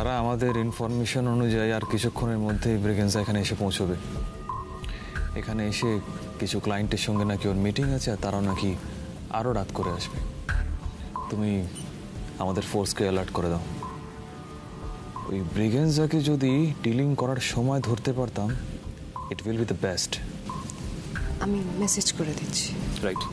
ধারা আমাদের ইনফরমেশন অনুযায়ী আর কিছুক্ষণের মধ্যেই ব্রিগেন্সা এখানে এসে পৌঁছবে। এখানে এসে কিছু ক্লায়েন্টের সঙ্গে নাকি ওর মিটিং আছে, আর তারাও নাকি আরও রাত করে আসবে। তুমি আমাদের ফোর্সকে অ্যালার্ট করে দাও। ওই ব্রিগেন্সাকে যদি ডিলিং করার সময় ধরতে পারতাম, it will be the best. আমি মেসেজ করে দিচ্ছি। রাইট।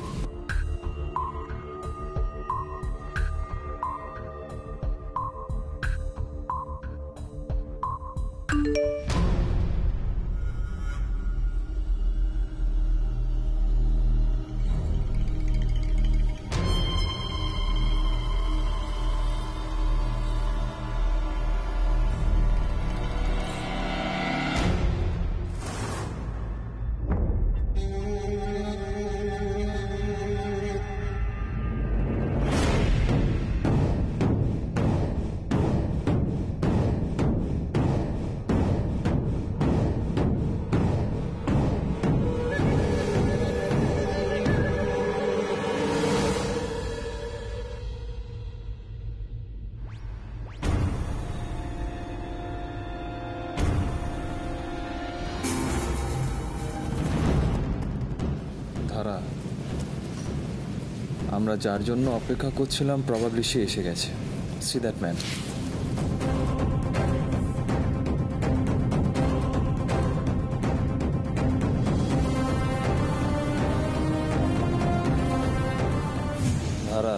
ধারা, আমরা যার জন্য অপেক্ষা করছিলাম প্রবাবলি সে এসে গেছে। See that man. ধারা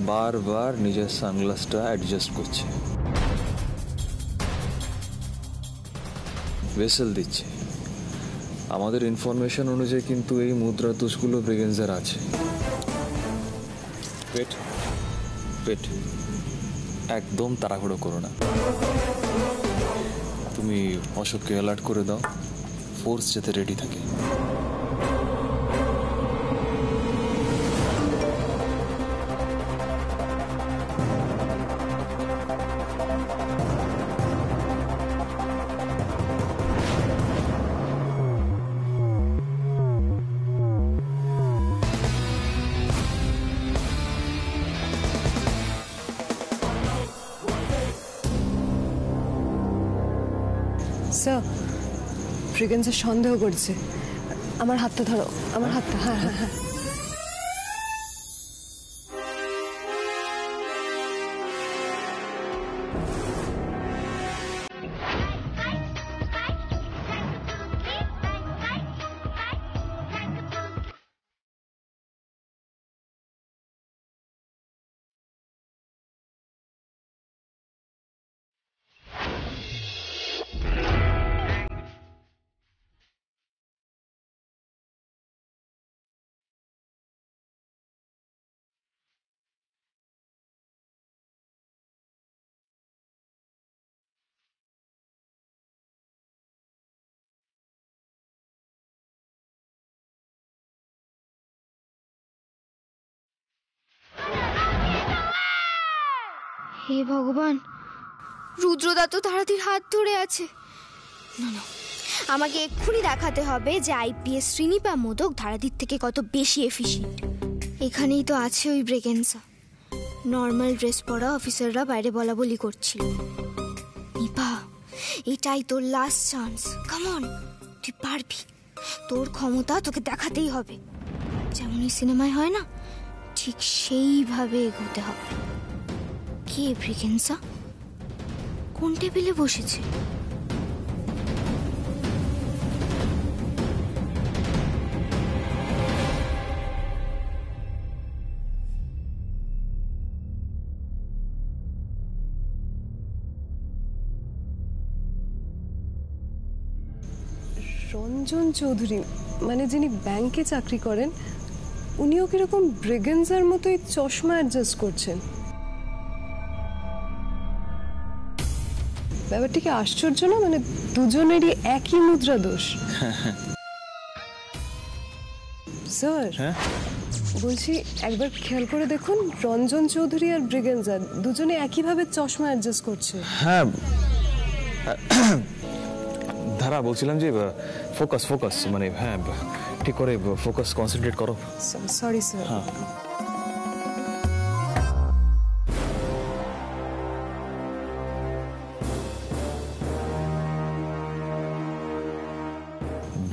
বারবার নিজের সানগ্লাসটা অ্যাডজাস্ট করছে, ভেসেল দিচ্ছে। আমাদের ইনফরমেশন অনুযায়ী কিন্তু এই মুদ্রা তুষগুলো ব্রিগেন্সার আছে। ওয়েট ওয়েট, একদম তাড়াহুড়ো করো না। তুমি অশোককে অ্যালার্ট করে দাও, ফোর্স যাতে রেডি থাকে। স্যার, ব্রিগেন্সা সন্দেহ করছে। আমার হাতটা ধরো, আমার হাতটা। হ্যাঁ হ্যাঁ হ্যাঁ। হে ভগবান, রুদ্রদা তো তাড়াতাড়ি হাত ধরে আছে। না না, আমাকে এক্ষুনি দেখাতে হবে যে আইপিএস শ্রীনিপা মোদক ধারাদির থেকে কত বেশি এফিশিয়েন্ট। এখানেই তো আছে ওই ব্রিগেন্সা। নর্মাল ড্রেস পরা অফিসাররা বাইরে বলা বলি করছিল। নিপা, এটাই তোর লাস্ট চান্স। কাম অন, তুই পারবি। তোর ক্ষমতা তোকে দেখাতেই হবে। যেমন এই সিনেমায় হয় না, ঠিক সেইভাবে এগোতে হবে। কে ব্রিগেন্সা? কোন টেবিলে বসেছে? রঞ্জন চৌধুরী, মানে যিনি ব্যাংকে চাকরি করেন, উনিও কিরকম ব্রিগেন্সার মতোই চশমা অ্যাডজাস্ট করছেন। ব্যাপারটা কি আশ্চর্য না? মানে দুজনেরই একই মুদ্রা দোষ। স্যার, বলছি একবার খেয়াল করে দেখুন, রঞ্জন চৌধুরী আর ব্রিগেন্সা দুজনে একইভাবে চশমা অ্যাডজাস্ট করছে। হ্যাঁ ধারা, বলছিলাম যে ফোকাস ফোকাস, মানে হ্যাঁ ঠিক করে ফোকাস, কনসেন্ট্রেট করো। Sorry sir. হ্যাঁ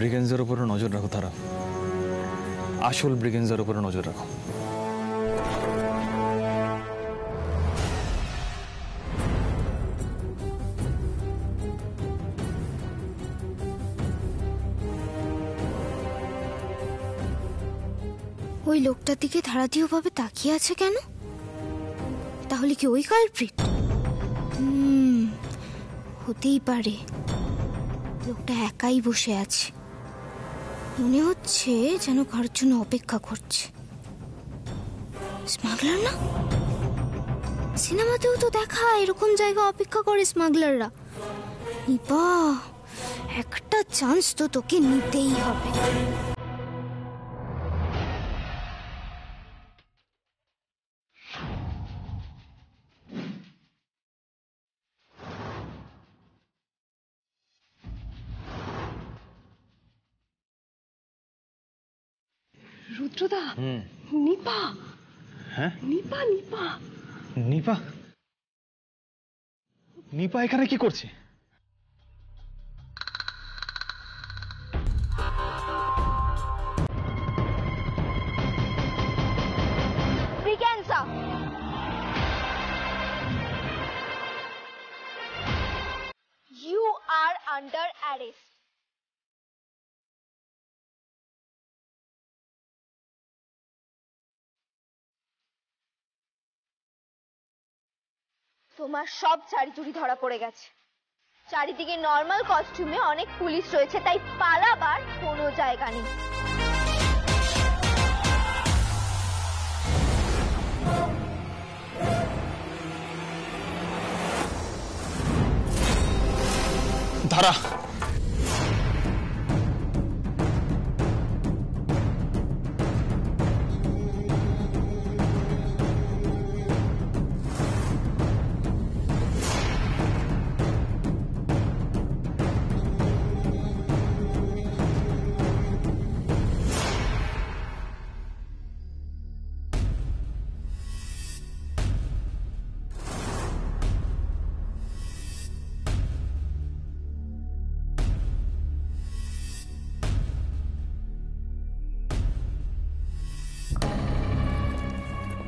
ব্রিগেন্সের উপরে নজর রাখো তারা, আসল ব্রিগেন্সের উপরে নজর রাখো। ওই লোকটার দিকে ধারাতীয় ভাবে তাকিয়ে আছে কেন? তাহলে কি ওই কালপ্রিট? হতেই পারে। লোকটা একাই বসে আছে, মনে হচ্ছে যেন কারোর জন্য অপেক্ষা করছে। স্মাগলার না? সিনেমাতেও তো দেখা এরকম জায়গা অপেক্ষা করে স্মাগলাররা। নিপা, একটা চান্স তো তোকে নিতেই হবে। রুদ্রদা, নিপা। হ্যাঁ, নিপা নিপা নিপা? নিপা এখানে কি করছে? ব্রিগেন্সা, you are under arrest. তোমার সব চারি চুরি ধরা পড়ে গেছে। চারিদিকে নর্মাল কস্টিউমে অনেক পুলিশ রয়েছে, তাই পালাবার কোনো জায়গা নেই। ধারা,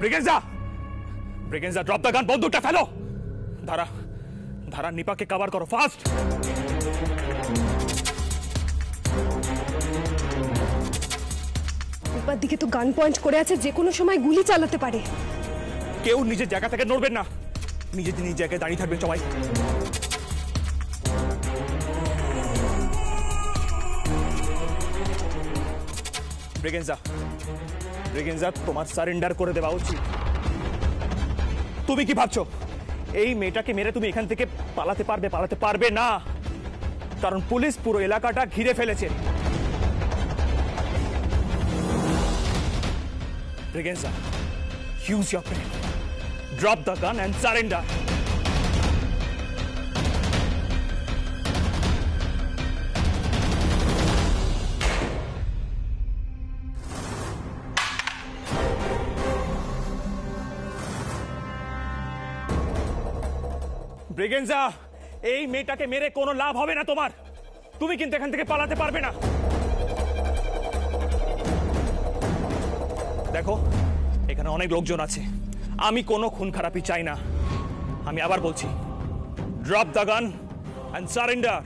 ব্রিগেন্সা, ব্রিগেন্সা, ড্রপ দ্য গান, বন্দুকটা ফেলো। ধারা, ধারা, নিপাকে কভার করো, ফাস্ট। নিপার দিকে তো গান পয়েন্ট করে আছে, যে কোনো সময় গুলি চালাতে পারে। কেউ নিজের জায়গা থেকে নড়বেন না, নিজের নিজ জায়গায় দাঁড়িয়ে থাকবেন সবাই। ব্রিগেন্সা, ব্রিগেন্সা, তোমার সারেন্ডার করে দেওয়া উচিত। তুমি কি ভাবছো এই মেয়েটাকে মেরে তুমি এখান থেকে পালাতে পারবে? পালাতে পারবে না, কারণ পুলিশ পুরো এলাকাটা ঘিরে ফেলেছে। ব্রিগেন্সা, use your brain, drop the gun and surrender. ব্রিগেন্সা, এই মেয়েটাকে মেরে কোনো লাভ হবে না তোমার। তুমি কিন্তু এখান থেকে পালাতে পারবে না। দেখো, এখানে অনেক লোকজন আছে, আমি কোনো খুন খারাপি চাই না। আমি আবার বলছি, drop the gun and surrender.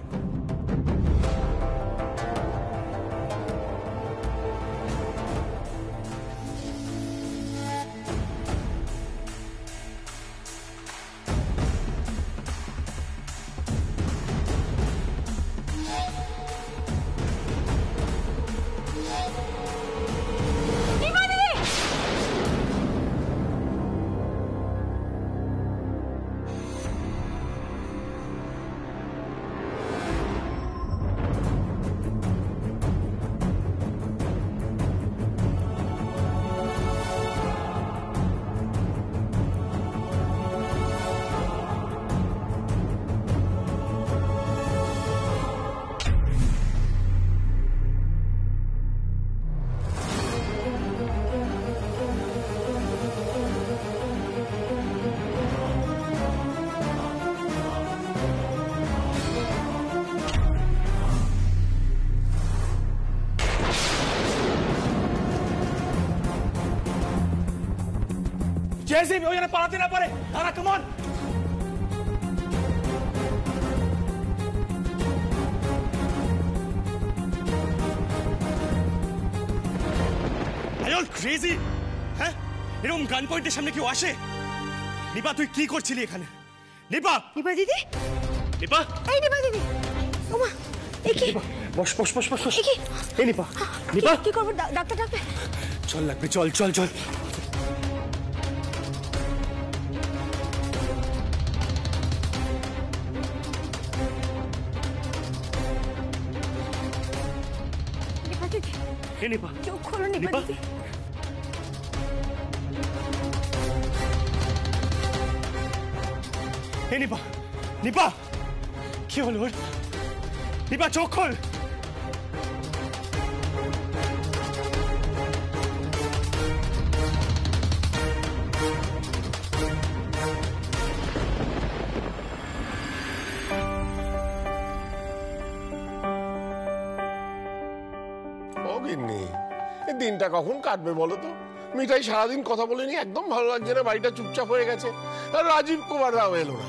Jaysim ও যেন পালাতে না পারে। তারা কাম অন। আরে ক্রেজি, হ্যাঁ এরকম গান পয়েন্টের সামনে কেউ আসে? নিপা তুই কি করছিলি এখানে? নিপা, নিপা দিদি, নিপা, এই নিপা দিদি, ওমা এ কি? বস বস বস বস। এই নিপা, নিপা কি করব? ডাক্তার ডাকবে? চল লাগবে, চল চল চল। নিপা দিদি, এই নিপা, চোখ খোলো নিপা নিপা। দিদি। এই নিপা, নিপা কি হলো ওর? নিপা চোখ খোল। ও গিন্নি, এই দিনটা কখন কাটবে বলো তো? মিঠাই সারাদিন কথা বলেনি, একদম ভালো লাগছে না, বাড়িটা চুপচাপ হয়ে গেছে। আর রাজীব কুমার রাও এলো না।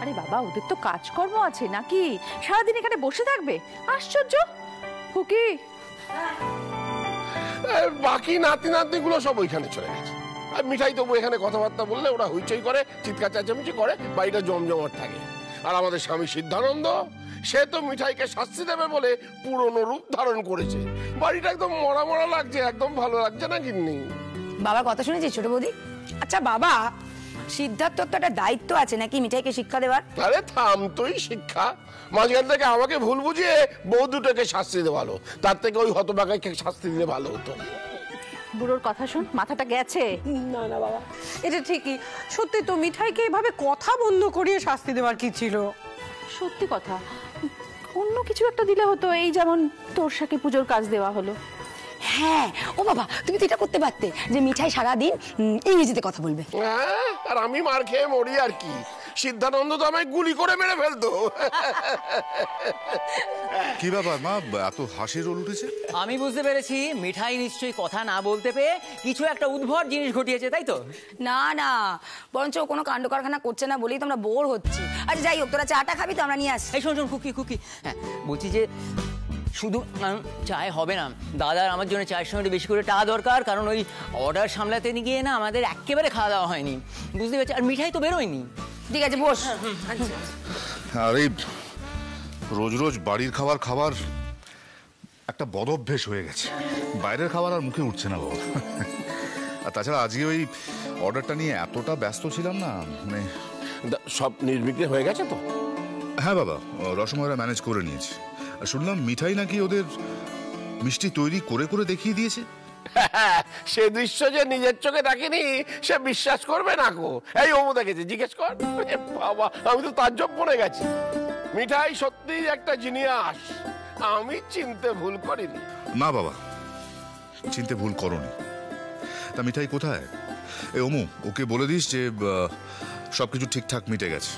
আরে বাবা, ওদের তো কাজকর্ম আছে নাকি? সারাদিন এখানে বসে থাকবে? আশ্চর্য। খুকি, আর বাকি নাতি নাতনি গুলো সব ওইখানে চলে গেছে। আর মিঠাই তবু এখানে কথাবার্তা বললে ওরা হইচই করে, চিৎকার চেঁচামেচি করে, বাড়িটা জমজমাট থাকে। আর আমাদের স্বামী সিদ্ধানন্দ, সে তো মিঠাইকে শাস্তি দেবে বলে পুরনো রূপ ধারণ করেছে। বাড়িটা একদম মরা মরা লাগছে, একদম ভালো লাগছে না গিন্নি। বাবার কথা শুনেছি ছোট বৌদি? আচ্ছা বাবা, সিদ্ধার্থর তো একটা দায়িত্ব আছে নাকি মিঠাইকে শিক্ষা দেওয়ার? আরে থাম তুই শিক্ষা। মাঝখান থেকে আমাকে ভুল বুঝিয়ে বউ দুটোকে শাস্তি দেওয়ালো, তার থেকে ওই হতভাগাকে শাস্তি দিলে ভালো হতো। বুড়োর কথা শুন, মাথাটা গেছে। না না বাবা, এটা ঠিকই। সত্যি তো মিঠাইকে এভাবে কথা বন্ধ করিয়ে শাস্তি দেওয়ার কি ছিল? সত্যি কথা, অন্য কিছু একটা দিলে হতো। এই যেমন তোরসাকে পুজোর কাজ দেওয়া হলো। হ্যাঁ, ও বাবা, তুমি তো এটা করতে পারতে যে মিঠাই সারাদিন ইংরেজিতে কথা বলবে। হ্যাঁ, আর আমি মার খেয়ে মরি আর কি। সিদ্ধানন্দ তো আমায় গুলি করে মেরে ফেলতো। কি ব্যাপার মা, এত হাসির রোল উঠেছে? আমি বুঝতে পেরেছি মিঠাই নিশ্চয়ই কথা না বলতে পেয়ে কিছু একটা উদ্ভট জিনিস ঘটিয়েছে, তাই তো? না না, বরঞ্চ ও কোনো কাণ্ড কারখানা করছে না বলেই তো আমরা বোর হচ্ছি। আচ্ছা যাই হোক, তোরা চাটা খাবি তো? আমরা নিয়ে আসি। এই শোন শোন খুকি খুকি, হ্যাঁ বলছি যে শুধু চায় হবে না, দাদার আমার জন্য চায়ের সঙ্গে বেশি করে টাকা দরকার, কারণ ওই অর্ডার সামলাতে গিয়ে না আমাদের একেবারে খাওয়া দাওয়া হয়নি, বুঝতে পারছি। আর মিঠাই তো বেরোয়নি। ঠিক আছে, বস। আর এই রোজ রোজ বাড়ির খাবার খাবার একটা বদঅভ্যেস হয়ে গেছে। বাইরের খাবার আর মুখে উঠছে না বাবা। আর তাছাড়া আজকে ওই অর্ডারটা নিয়ে এতটা ব্যস্ত ছিলাম না, মানে সব নির্বিঘ্নে হয়ে গেছে তো? হ্যাঁ বাবা, রসময়রা ম্যানেজ করে নিয়েছে। আর শুনলাম মিঠাই নাকি ওদের মিষ্টি তৈরি করে করে দেখিয়ে দিয়েছে। সে দৃশ্য যে নিজের চোখে দেখেনি সে বিশ্বাস করবে না গো। এই অমু দেখেছে, জিজ্ঞেস কর। বাবা, আমি তো তাজ্জব পড়ে গেছি। মিঠাই সত্যি একটা জিনিয়াস, আমি চিনতে ভুল করিনি। না বাবা, চিনতে ভুল করনি। তা মিঠাই কোথায়? এ অমু, ওকে বলে দিস যে সবকিছু ঠিকঠাক মিটে গেছে।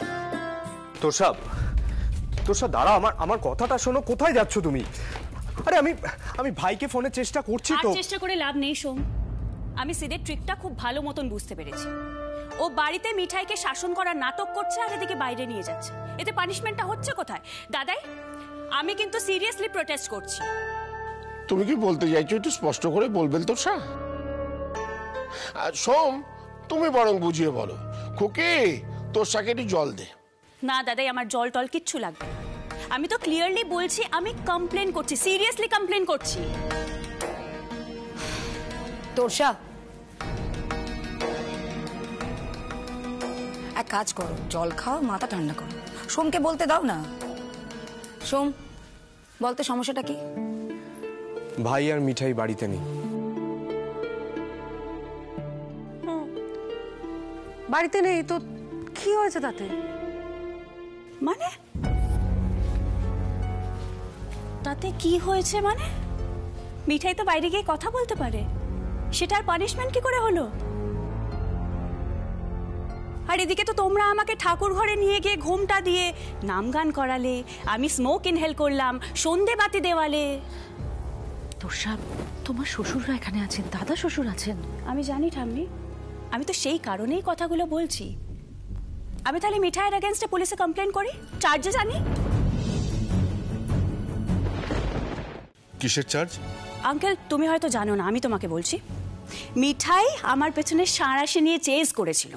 তোরসা, তোরসা দাঁড়া, আমার কথাটা শোনো। কোথায় যাচ্ছ তুমি? আরে আমি ভাইকে ফোনের চেষ্টা করছি তো। চেষ্টা করে লাভ নেই সোম, আমি সিদের ট্রিকটা খুব ভালো মতন বুঝতে পেরেছি। ও বাড়িতে মিঠাইকে শাসন করার নাটক করছে আর এদিকে বাইরে নিয়ে যাচ্ছে। এতে পানিশমেন্টটা হচ্ছে কোথায়? দাদাই, আমি কিন্তু সিরিয়াসলি প্রোটেস্ট করছি। তুমি কি বলতে চাইছো একটু স্পষ্ট করে বলবেন তোরসা? সোম, তুমি বরং বুঝিয়ে বলো। খুকি, তোরসাকে একটু জল দে। না দাদাই, আমার জল টল কিচ্ছু লাগবে। আমি তো ক্লিয়ারলি বলছি আমি কমপ্লেন করছি, সিরিয়াসলি কমপ্লেন করছি। তোরসা, এক কাজ করো, জল খাও, মাথা ঠান্ডা করো। সোমকে বলতে দাও না। সোম, বলতে সমস্যাটা কি? ভাই আর মিঠাই বাড়িতে নেই। বাড়িতে নেই তো কি হয়েছে তাতে? মানে তাতে কি হয়েছে মানে? মিঠাই তো বাইরে গিয়ে কথা বলতে পারে, সেটার পানিশমেন্ট কি করে হলো? আর এদিকে তো তোমরা আমাকে ঠাকুর ঘরে নিয়ে গিয়ে ঘুমটা দিয়ে নাম গান করালে, আমি স্মোক ইনহেল করলাম, সন্ধে বাতি দেওয়ালে। তোরসা, তোমার শ্বশুররা এখানে আছেন, দাদা শ্বশুর আছেন। আমি জানি ঠাম্মি, আমি তো সেই কারণেই কথাগুলো বলছি। আমি তাহলে মিঠাইয়ের এগেনস্টে পুলিশে কমপ্লেন করি, চার্জেস আনি। কিসের চার্জ? আঙ্কেল তুমি হয়তো জানো না, আমি তোমাকে বলছি। মিঠাই আমার পেছনে সাঁড়াশি নিয়ে চেজ করেছিল।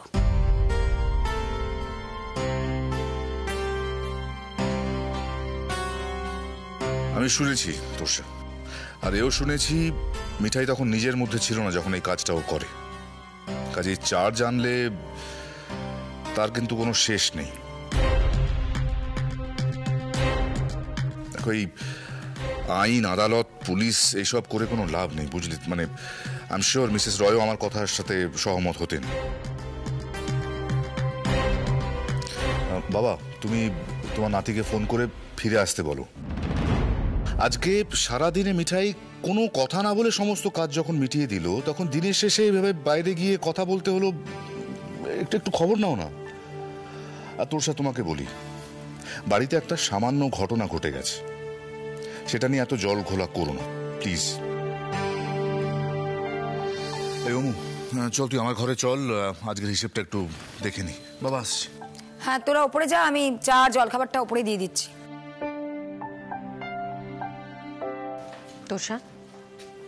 আমি শুনেছি তোষা, আর এও শুনেছি মিঠাই তখন নিজের মধ্যে ছিল না যখন এই কাজটাও করে। কাজে চার্জ আনলে তার কিন্তু কোনো শেষ নেই। দেখো, এই আইন, আদালত, পুলিশ এইসব করে কোনো লাভ নেই, বুঝলি? মানে আই এম শিওর মিসেস রয়ও আমার কথার সাথে সহমত হতেন। বাবা, তুমি তোমার নাতিকে ফোন করে ফিরে আসতে বলো। আজকে সারাদিনে মিঠাই কোনো কথা না বলে সমস্ত কাজ যখন মিটিয়ে দিল, তখন দিনের শেষে এভাবে বাইরে গিয়ে কথা বলতে হলো। একটু একটু খবর নাও না। আর তোর সাথে তোমাকে বলি, বাড়িতে একটা সামান্য ঘটনা ঘটে গেছে, সেটা নিয়ে এত জল ঘোলা করো না প্লিজ। চল, তুই আমার ঘরে চল, আজকের হিসেবটা একটু দেখে নি। বাবা আসছি। হ্যাঁ, তোরা ওপরে যা, আমি চা জল খাবারটা ওপরে দিয়ে দিচ্ছি। তোষা,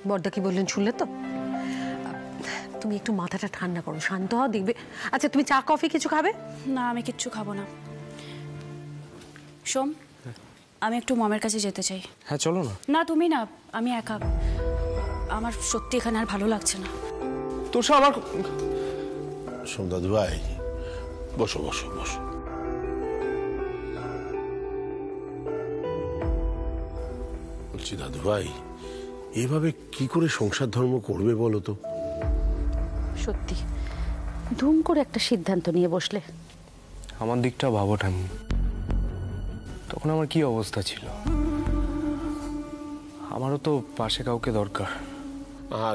বড়দা কি বললেন শুনলে তো? তুমি একটু মাথাটা ঠান্ডা করো, শান্ত হও, দেখবে। আচ্ছা, তুমি চা কফি কিছু খাবে? না, আমি কিচ্ছু খাবো না। সোম, আমি একটু মমের কাছে যেতে চাই। হ্যাঁ চলো না। না তুমি না, আমি একা। আমার সত্যি এখানে আর ভালো লাগছে না। তোষা, আমার সোম দাদু ভাই, বসো বসো বসো। বলছি দাদু ভাই, এভাবে কি করে সংসার ধর্ম করবে বলো তো? সত্যি ধুম করে একটা সিদ্ধান্ত নিয়ে বসলে। আমার দিকটা ভাবো ঠাম্মি, তখন আমার কি অবস্থা ছিল। আমারও তো পাশে কাউকে দরকার।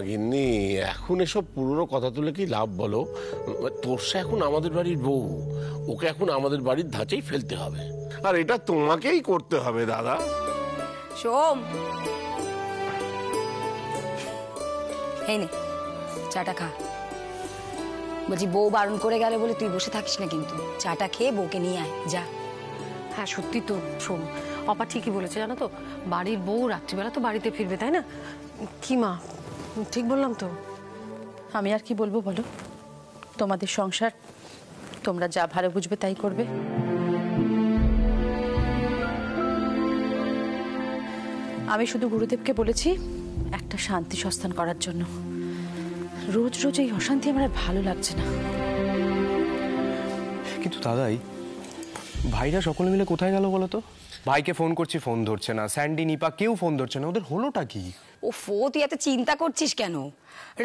গিন্নি, এখন এসব পুরনো কথা তুলে কি লাভ বলো? তোরসা এখন আমাদের বাড়ির বউ, ওকে এখন আমাদের বাড়ির ধাঁচেই ফেলতে হবে, আর এটা তোমাকেই করতে হবে দাদা। সোম, এই নে চাটা খা। বলছি, বউ বারণ করে গেলে বলে তুই বসে থাকিস না, কিন্তু চাটা খেয়ে বউকে নিয়ে আয়, যা। হ্যাঁ সত্যি তো সোম, অপা ঠিকই বলেছে, জানো তো, বাড়ির বউ রাত্রিবেলা তো বাড়িতে ফিরবে, তাই না? কি মা, ঠিক বললাম তো? আমি আর কি বলবো বলো? তোমাদের সংসার, তোমরা যা ভালো বুঝবে তাই করবে। আমি শুধু গুরুদেবকে বলেছি একটা শান্তি সস্থান করার জন্য। রোজ রোজ এই অশান্তি আমার আর ভালো লাগছে না। কিন্তু দাদাই, ভাইরা সকলে মিলে কোথায় গেল বলো তো? ভাইকে ফোন করছি, ফোন ধরছে না। স্যান্ডি, নিপা কেউ ফোন ধরছে না। ওদের হলোটা কি? ওফো, তুই এত চিন্তা করছিস কেন?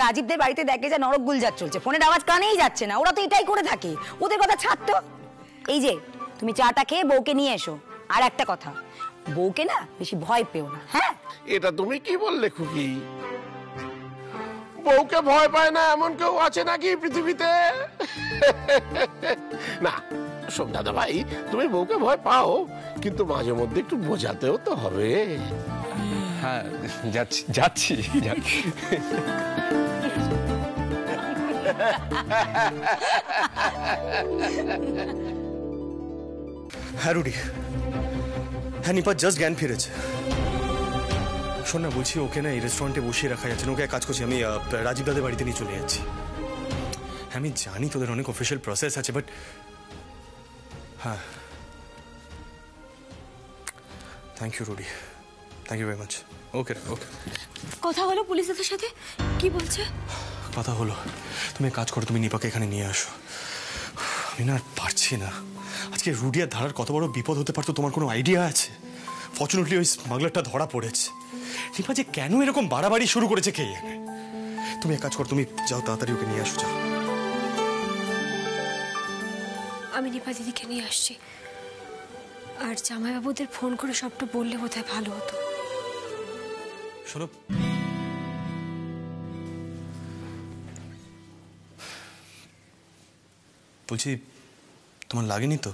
রাজীবদের বাড়িতে দেখে যা নরক গুলজার চলছে, ফোনের আওয়াজ কানেই যাচ্ছে না। ওরা তো এটাই করে থাকে, ওদের কথা ছাড় তো। এই যে তুমি চাটা খেয়ে বউকে নিয়ে এসো। আর একটা কথা, বউকে না বেশি ভয় পেও না। হ্যাঁ, এটা তুমি কি বললে খুকি? বউকে ভয় পায় না এমন কেউ আছে নাকি পৃথিবীতে? না সোম দাদা ভাই, তুমি বউকে ভয় পাও, কিন্তু মাঝে মধ্যে একটু বোঝাতেও তো হবে। হ্যাঁ, যাচ্ছি যাচ্ছি যাচ্ছি। হ্যাঁ রুডি, হ্যাঁ নিপা জাস্ট জ্ঞান ফিরেছে। শোন না, বলছি ওকে না এই রেস্টুরেন্টে বসিয়ে রাখা যাচ্ছে না, ওকে এক কাজ করছি, আমি রাজীব দাদের বাড়িতে নিয়ে চলে যাচ্ছি। আমি জানি তোদের অনেক অফিসিয়াল প্রসেস আছে, বাট হ্যাঁ, thank you Rudy, thank you very much. Okay okay. কথা হলো পুলিশের সাথে? কি বলছে? কথা হলো। তুমি কাজ করো, তুমি নিপাকে এখানে নিয়ে আসো। আমি না আর পারছি না। আজকে রুডি আর ধারার কত বড় বিপদ হতে পারতো তোমার কোনো আইডিয়া আছে? ফর্চুনেটলি ওই স্মাগলারটা ধরা পড়েছে। নিপা যে কেন এরকম বাড়াবাড়ি শুরু করেছে কে জানে। তুমি এক কাজ করো, তুমি যাও তাড়াতাড়ি ওকে নিয়ে আসো। যাও। আমি নিপা দিদিকে নিয়ে আসছি, আর জামাইবাবুদের ফোন করে সবটা বললে বোধহয় ভালো হতো। শোনো, বলছি তোমার লাগেনি তো?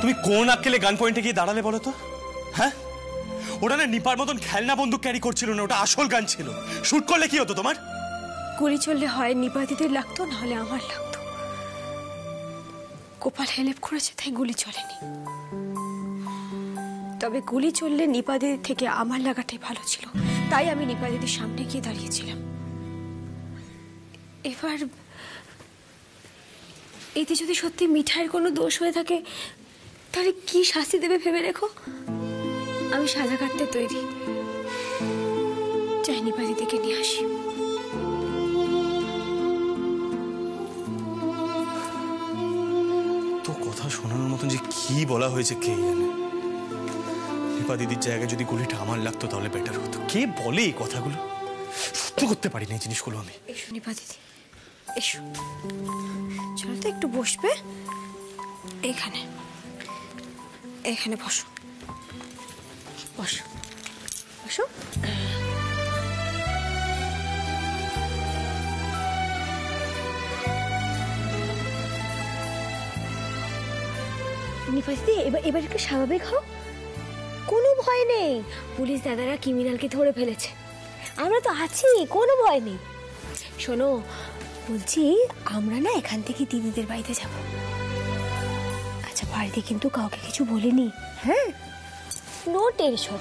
তুমি কোন আক্কেলে গান পয়েন্টে গিয়ে দাঁড়ালে বলো তো? হ্যাঁ, ওটা না নিপার মতন খেলনা বন্দুক ক্যারি করছিল না, ওটা আসল গান ছিল। শুট করলে কি হতো তোমার? গুলি চললে হয় নিপা দিদির লাগতো, নাহলে আমার লাগতো। গোপাল হেল্প করেছে তাই গুলি চলেনি, তবে গুলি চললে নিপা দিদির থেকে আমার লাগাটাই ভালো ছিল, তাই আমি নিপা দিদির সামনে গিয়ে দাঁড়িয়েছিলাম। এবার এতে যদি সত্যি মিঠাইয়ের কোনো দোষ হয়ে থাকে তাহলে কি শাস্তি দেবে ভেবে রেখো। আমি সাজা কাটতে তৈরি, চাই নিপা দিদিকে নিয়ে আসি। তো কথা শোনানোর মতন যে কি বলা হয়েছে কে জানে। নিপা দিদির জায়গায় যদি গুলিটা আমার লাগতো তাহলে বেটার হতো। কে বলে এই কথাগুলো? সহ্য করতে পারি না এই জিনিসগুলো আমি। এসো নিপা দিদি, এসো। চলো তো একটু বসবে, এখানে এখানে বসো, বসো বসো। নিপা দিদি, এবার একটু স্বাভাবিক হও, কোনো ভয় নেই। পুলিশ দাদারা ক্রিমিনালকে ধরে ফেলেছে, আমরা তো আছি, কোনো ভয় নেই। শোনো, বলছি আমরা না এখান থেকে দিদিদের বাড়িতে যাব। আচ্ছা, বাড়িতে কিন্তু কাউকে কিছু বলিনি, হ্যাঁ? No tension.